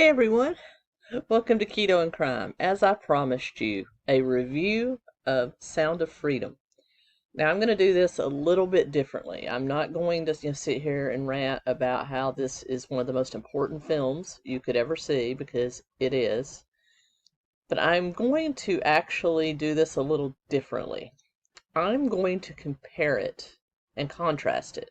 Hey everyone, welcome to Keto and Crime. As I promised you, a review of Sound of Freedom. Now I'm going to do this a little bit differently. I'm not going to sit here and rant about how this is one of the most important films you could ever see, because it is. But I'm going to actually do this a little differently. I'm going to compare it and contrast it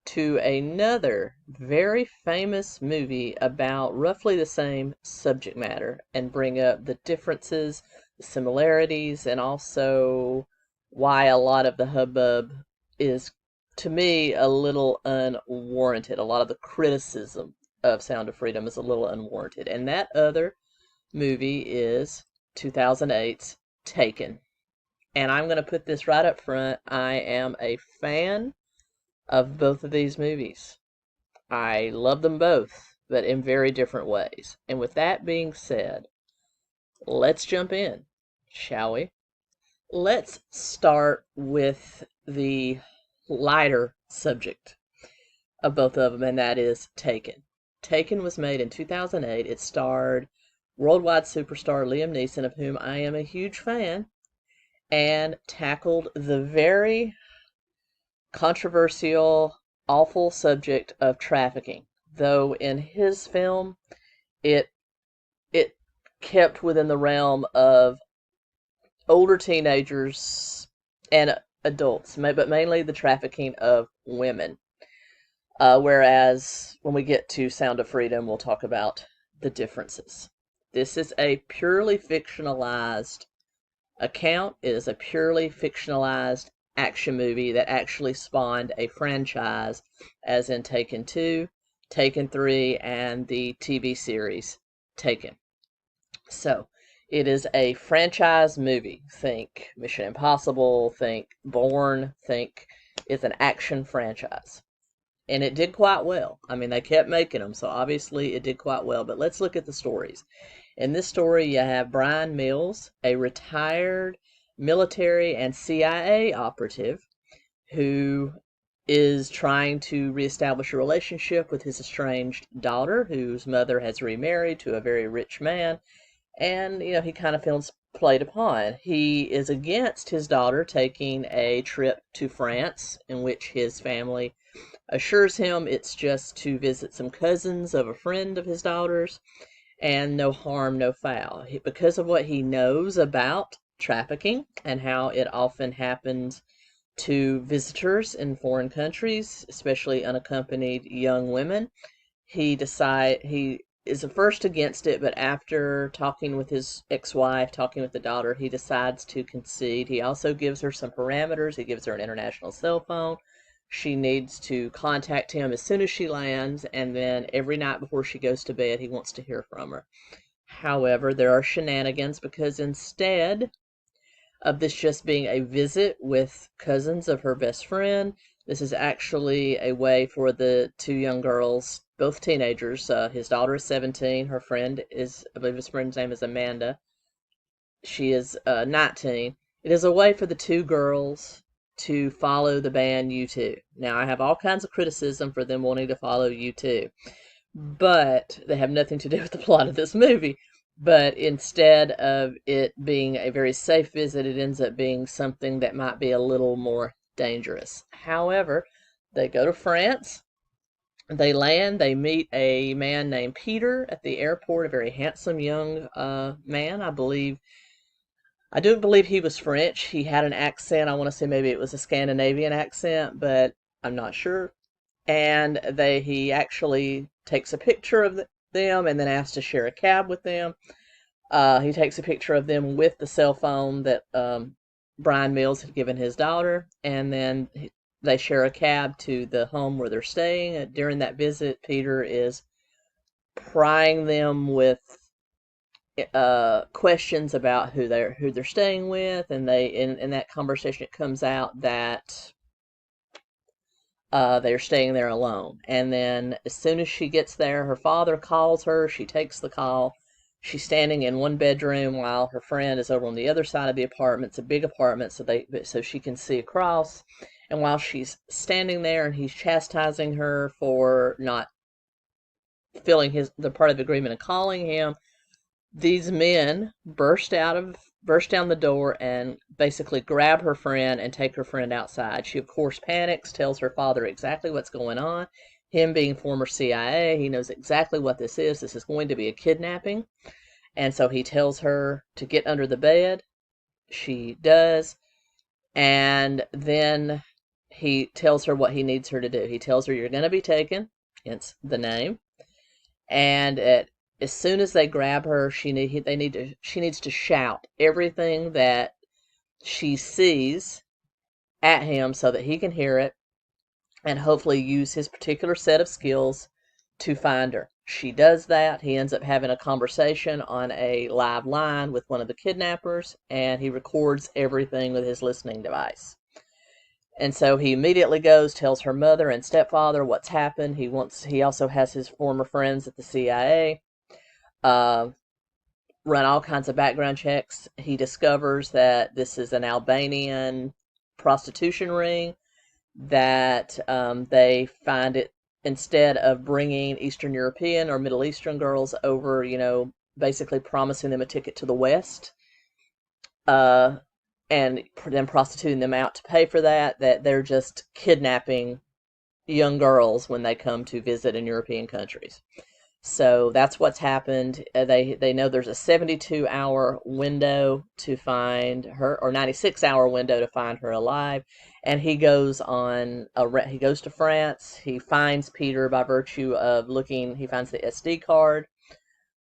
to another very famous movie about roughly the same subject matter and bring up the differences, the similarities, and also why a lot of the hubbub is, to me, a little unwarranted. A lot of the criticism of Sound of Freedom is a little unwarranted. And that other movie is 2008's Taken. And I'm going to put this right up front. I am a fan of both of these movies. I love them both, but in very different ways. And with that being said, let's jump in, shall we? Let's start with the lighter subject of both of them, and that is Taken. Taken was made in 2008. It starred worldwide superstar Liam Neeson, of whom I am a huge fan, and tackled the very controversial, awful subject of trafficking. Though in his film, it kept within the realm of older teenagers and adults, but mainly the trafficking of women. Whereas when we get to Sound of Freedom, we'll talk about the differences. This is a purely fictionalized account. It is a purely fictionalized action movie that actually spawned a franchise, as in Taken 2, Taken 3, and the TV series Taken. So, it is a franchise movie. Think Mission Impossible, think Bourne, think it's an action franchise. And it did quite well. I mean, they kept making them, so obviously it did quite well. But let's look at the stories. In this story, you have Brian Mills, a retired military and CIA operative who is trying to reestablish a relationship with his estranged daughter, whose mother has remarried to a very rich man, and he kind of feels played upon. He is against his daughter taking a trip to France, in which his family assures him it's just to visit some cousins of a friend of his daughter's, and no harm, no foul. Because of what he knows about trafficking and how it often happens to visitors in foreign countries, especially unaccompanied young women, he is at first against it, but after talking with his ex-wife, talking with the daughter, he decides to concede. He also gives her some parameters. He gives her an international cell phone. She needs to contact him as soon as she lands, and then every night before she goes to bed, he wants to hear from her. However, there are shenanigans, because instead of this just being a visit with cousins of her best friend, this is actually a way for the two young girls, both teenagers. His daughter is 17. Her friend is, I believe his friend's name is Amanda. She is 19. It is a way for the two girls to follow the band U2. Now, I have all kinds of criticism for them wanting to follow U2, but they have nothing to do with the plot of this movie. But instead of it being a very safe visit, it ends up being something that might be a little more dangerous. However, they go to France. They land. They meet a man named Peter at the airport, a very handsome young man. I do believe he was French. He had an accent. I want to say maybe it was a Scandinavian accent, but I'm not sure. And he actually takes a picture of them and then asks to share a cab with them. He takes a picture of them with the cell phone that Brian Mills had given his daughter, and then they share a cab to the home where they're staying. During that visit, Peter is prying them with questions about who they're staying with, and in that conversation it comes out that they're staying there alone. And then as soon as she gets there, her father calls her. She takes the call. She's standing in one bedroom while her friend is over on the other side of the apartment. It's a big apartment, so she can see across. And while she's standing there and he's chastising her for not filling the part of the agreement and calling him, these men burst down the door and basically grab her friend and take her friend outside. She, of course, panics, tells her father exactly what's going on. Him being former CIA, he knows exactly what this is. This is going to be a kidnapping. And so he tells her to get under the bed. She does. And then he tells her what he needs her to do. He tells her, you're going to be taken, hence the name. And as soon as they grab her, she needs to shout everything that she sees at him so that he can hear it, and hopefully use his particular set of skills to find her. She does that. He ends up having a conversation on a live line with one of the kidnappers, and he records everything with his listening device. And so he immediately goes, tells her mother and stepfather what's happened. He also has his former friends at the CIA run all kinds of background checks. He discovers that this is an Albanian prostitution ring, that they find it, instead of bringing Eastern European or Middle Eastern girls over, basically promising them a ticket to the West, and then prostituting them out to pay for that they're just kidnapping young girls when they come to visit in European countries. So that's what's happened. They know there's a 72-hour window to find her, or 96-hour window to find her alive. And he goes to France. He finds Peter by virtue of he finds the SD card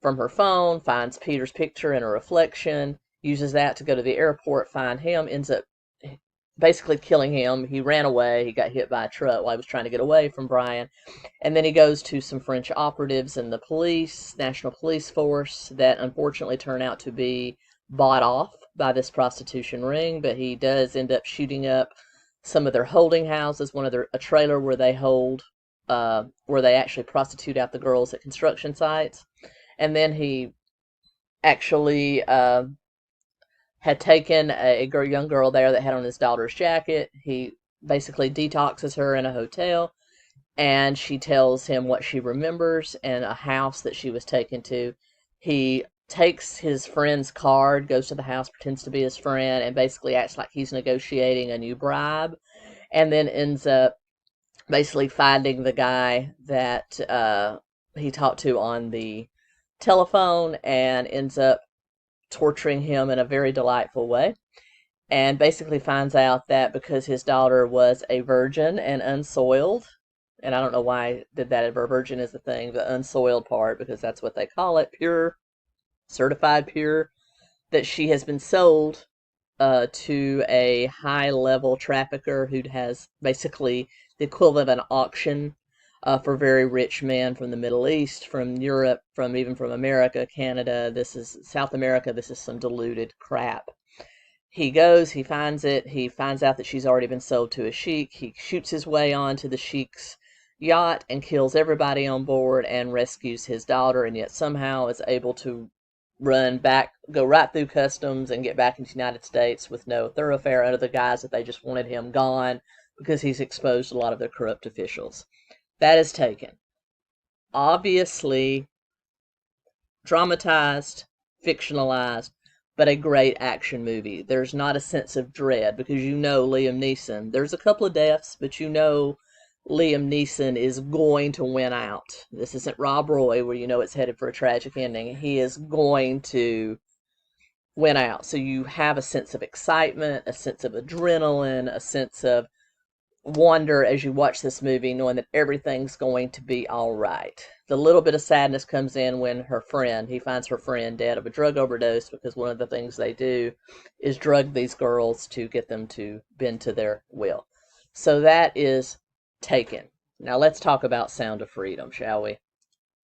from her phone, finds Peter's picture in a reflection, uses that to go to the airport, find him, ends up basically killing him. He ran away. He got hit by a truck while he was trying to get away from Brian. And then he goes to some French operatives in the National Police Force that unfortunately turn out to be bought off by this prostitution ring. But he does end up shooting up some of their holding houses, a trailer where they actually prostitute out the girls at construction sites. And then he actually had taken a young girl there that had on his daughter's jacket. He basically detoxes her in a hotel, and she tells him what she remembers and a house that she was taken to. He takes his friend's card, goes to the house, pretends to be his friend, and basically acts like he's negotiating a new bribe, and then ends up basically finding the guy that he talked to on the telephone, and ends up torturing him in a very delightful way, and basically finds out that because his daughter was a virgin and unsoiled, and I don't know why I did that, if a virgin is the thing, the unsoiled part, because that's what they call it, pure, certified pure, that she has been sold to a high-level trafficker who has basically the equivalent of an auction for very rich men from the Middle East, from Europe, even from America, Canada. This is South America. This is some diluted crap. He goes, he finds it. He finds out that she's already been sold to a sheik. He shoots his way onto the sheik's yacht and kills everybody on board and rescues his daughter, and yet somehow is able to go right through customs and get back into the United States with no thoroughfare, under the guise that they just wanted him gone because he's exposed a lot of their corrupt officials. That is Taken. Obviously dramatized, fictionalized, but a great action movie. There's not a sense of dread because Liam Neeson. There's a couple of deaths, but Liam Neeson is going to win out. This isn't Rob Roy where it's headed for a tragic ending. He is going to win out. So you have a sense of excitement, a sense of adrenaline, a sense of wonder as you watch this movie, knowing that everything's going to be all right. The little bit of sadness comes in when he finds her friend dead of a drug overdose, because one of the things they do is drug these girls to get them to bend to their will. So that is Taken. Now let's talk about Sound of Freedom, shall we?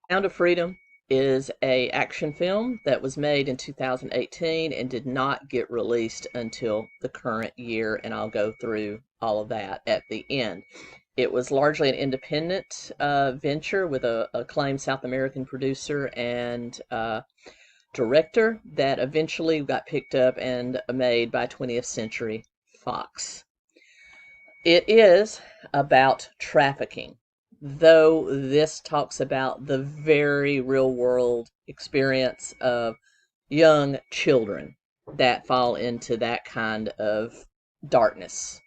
Sound of Freedom is an action film that was made in 2018 and did not get released until the current year, and I'll go through all of that at the end. It was largely an independent venture with an acclaimed South American producer and director that eventually got picked up and made by 20th Century Fox. It is about trafficking. though this talks about the very real world experience of young children that fall into that kind of darkness.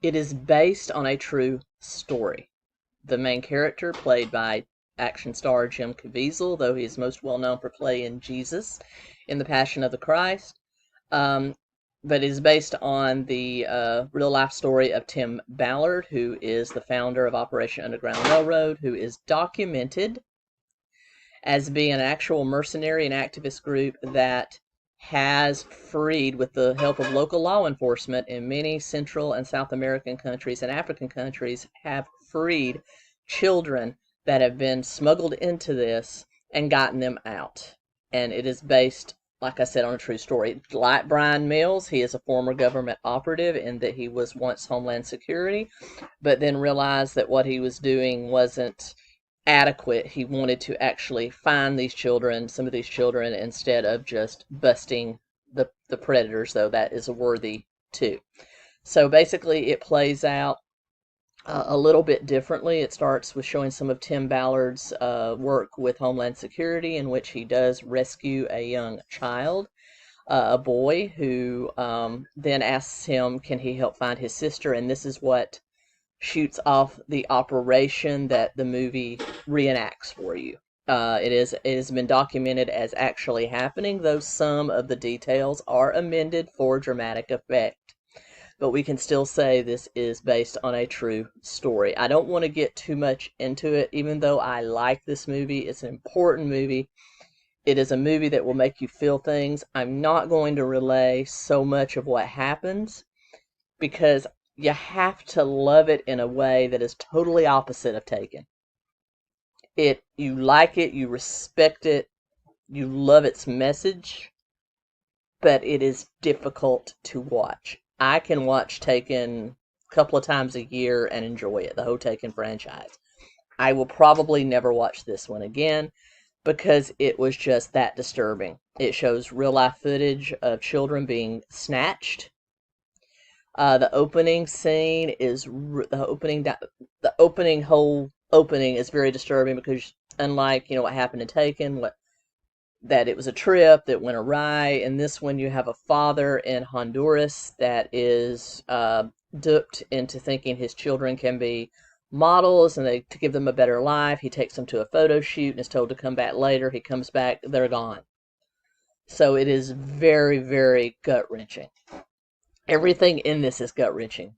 It is based on a true story. The main character, played by action star 𝗵𝗂𝗶𝗂, though he is most well known for playing Jesus in The Passion of the Christ, but is based on the real life story of Tim Ballard, who is the founder of Operation Underground Railroad, who is documented as being an actual mercenary and activist group that has freed, with the help of local law enforcement in many Central and South American countries and African countries, have freed children that have been smuggled into this and gotten them out. And it is based, like I said, on a true story. Like Brian Mills, he is a former government operative in that he was once Homeland Security, but then realized that what he was doing wasn't adequate. He wanted to actually find these children, some of these children, instead of just busting the predators, though that is worthy too. So basically it plays out a little bit differently. It starts with showing some of Tim Ballard's work with Homeland Security, in which he does rescue a young child, a boy, who then asks him, can he help find his sister? And this is what shoots off the operation that the movie reenacts for you. It has been documented as actually happening, though some of the details are amended for dramatic effect. But we can still say this is based on a true story. I don't want to get too much into it, even though I like this movie. It's an important movie. It is a movie that will make you feel things. I'm not going to relay so much of what happens, because you have to love it in a way that is totally opposite of Taken. You like it, you respect it, you love its message, but it is difficult to watch. I can watch Taken a couple of times a year and enjoy it, the whole Taken franchise. I will probably never watch this one again because it was just that disturbing. It shows real life footage of children being snatched. The opening scene is the opening is very disturbing, because unlike what happened in Taken, that it was a trip that went awry, in this one you have a father in Honduras that is duped into thinking his children can be models and to give them a better life. He takes them to a photo shoot and is told to come back later. He comes back, they're gone. So it is very, very gut-wrenching. Everything in this is gut-wrenching.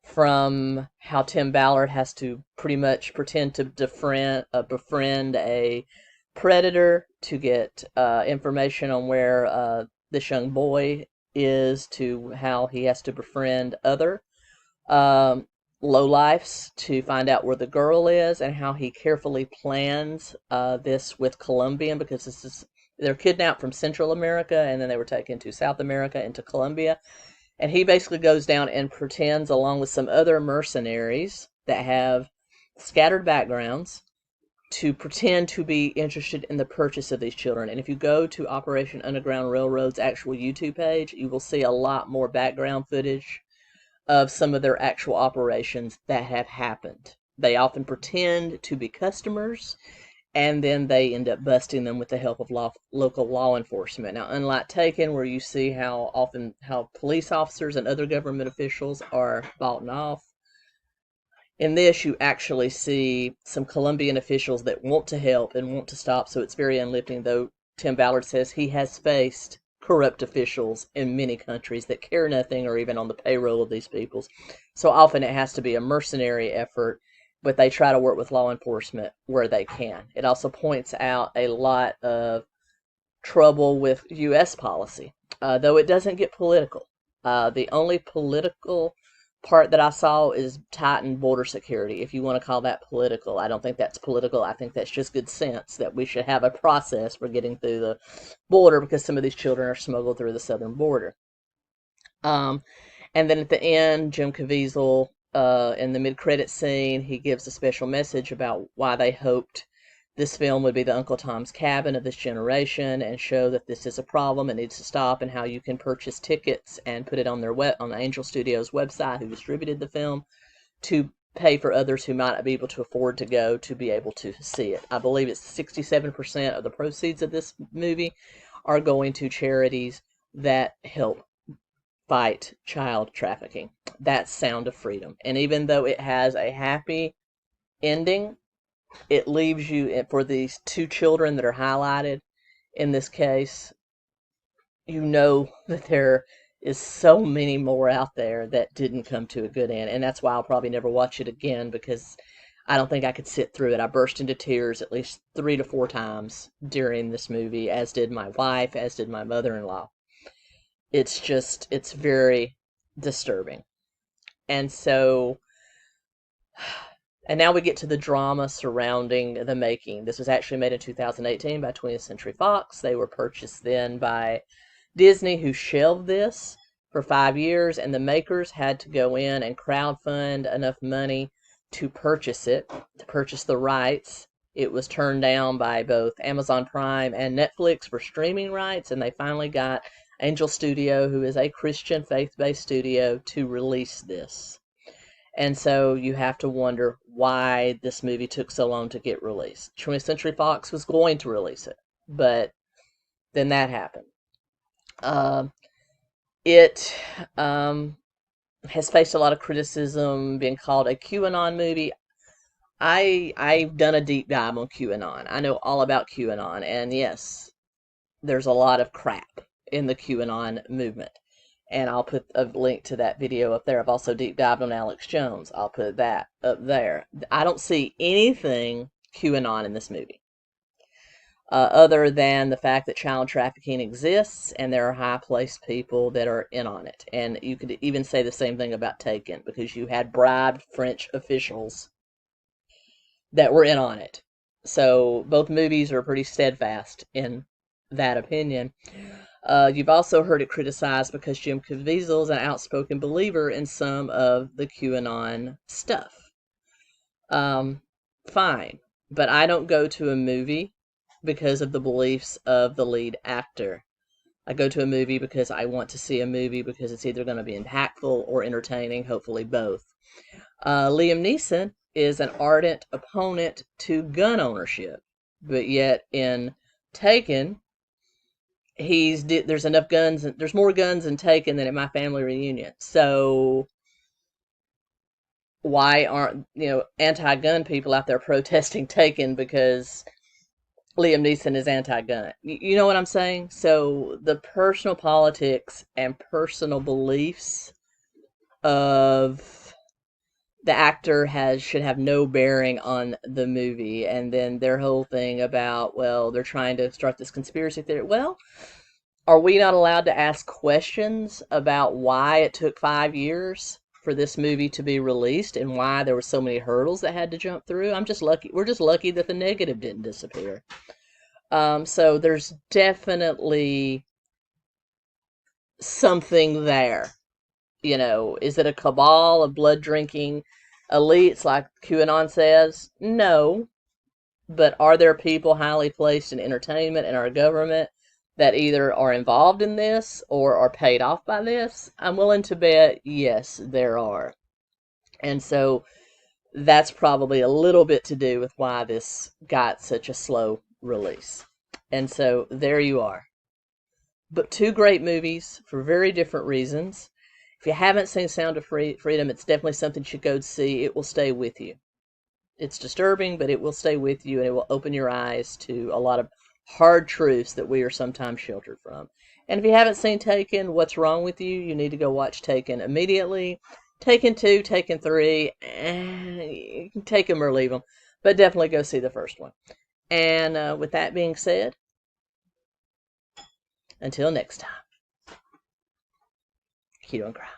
From how Tim Ballard has to pretty much pretend to befriend a predator to get information on where this young boy is, to how he has to befriend other lowlifes to find out where the girl is, and how he carefully plans this with Colombian, because they're kidnapped from Central America and then they were taken to South America, into Colombia. And he basically goes down and pretends, along with some other mercenaries that have scattered backgrounds, to pretend to be interested in the purchase of these children. And if you go to Operation Underground Railroad's actual YouTube page, you will see a lot more background footage of some of their actual operations that have happened. They often pretend to be customers, and then they end up busting them with the help of local law enforcement. Now, unlike Taken, where you see how police officers and other government officials are bought off, in this you actually see some Colombian officials that want to help and want to stop, so it's very uplifting, though Tim Ballard says he has faced corrupt officials in many countries that care nothing or even on the payroll of these peoples. So often it has to be a mercenary effort, but they try to work with law enforcement where they can. It also points out a lot of trouble with U.S. policy, though it doesn't get political. The only political part that I saw is tighten border security, if you want to call that political. I don't think that's political. I think that's just good sense, that we should have a process for getting through the border, because some of these children are smuggled through the southern border. And then at the end, 𝗵𝗂𝗶𝗂, in the mid-credit scene, he gives a special message about why they hoped this film would be the Uncle Tom's Cabin of this generation, and show that this is a problem and needs to stop, and how you can purchase tickets and put it on their on the Angel Studios website, who distributed the film, to pay for others who might not be able to afford to go to be able to see it. I believe it's 67% of the proceeds of this movie are going to charities that help fight child trafficking. That's Sound of Freedom. And even though it has a happy ending, it leaves you, for these two children that are highlighted in this case, you know that there is so many more out there that didn't come to a good end. And that's why I'll probably never watch it again, because I don't think I could sit through it. I burst into tears at least 3 to 4 times during this movie, as did my wife, as did my mother-in-law. It's very disturbing. And so, and now we get to the drama surrounding the making. This was actually made in 2018 by 20th Century Fox. They were purchased then by Disney, who shelved this for 5 years, and the makers had to go in and crowdfund enough money to purchase it, to purchase the rights. It was turned down by both Amazon Prime and Netflix for streaming rights, and they finally got Angel Studio, who is a Christian faith-based studio, to release this. And so you have to wonder why this movie took so long to get released. 20th Century Fox was going to release it, but then that happened. It has faced a lot of criticism, being called a QAnon movie. I've done a deep dive on QAnon. I know all about QAnon, and yes, there's a lot of crap in the QAnon movement. And I'll put a link to that video up there. I've also deep dived on Alex Jones. I'll put that up there. I don't see anything QAnon in this movie, other than the fact that child trafficking exists and there are high-placed people that are in on it. And you could even say the same thing about Taken, because you had bribed French officials that were in on it. So both movies are pretty steadfast in that opinion. You've also heard it criticized because Jim Caviezel is an outspoken believer in some of the QAnon stuff. Fine, but I don't go to a movie because of the beliefs of the lead actor. I go to a movie because I want to see a movie, because it's either going to be impactful or entertaining, hopefully both. Liam Neeson is an ardent opponent to gun ownership, but yet in Taken, there's enough guns, there's more guns in Taken than in My Family Reunion. So why aren't, anti-gun people out there protesting Taken because Liam Neeson is anti-gun? You know what I'm saying? So the personal politics and personal beliefs of the actor should have no bearing on the movie. And then their whole thing about, well, they're trying to start this conspiracy theory. Well, are we not allowed to ask questions about why it took 5 years for this movie to be released and why there were so many hurdles that had to jump through? I'm just lucky. We're just lucky that the negative didn't disappear. So there's definitely something there. Is it a cabal of blood-drinking elites like QAnon says? No. But are there people highly placed in entertainment and our government that either are involved in this or are paid off by this? I'm willing to bet yes, there are. And so that's probably a little bit to do with why this got such a slow release. And so there you are. But 2 great movies for very different reasons. If you haven't seen Sound of Freedom, it's definitely something you should go see. It will stay with you. It's disturbing, but it will stay with you, and it will open your eyes to a lot of hard truths that we are sometimes sheltered from. And if you haven't seen Taken, what's wrong with you? You need to go watch Taken immediately. Taken 2, Taken 3, you can take them or leave them, but definitely go see the first one. And with that being said, until next time, keep on crying.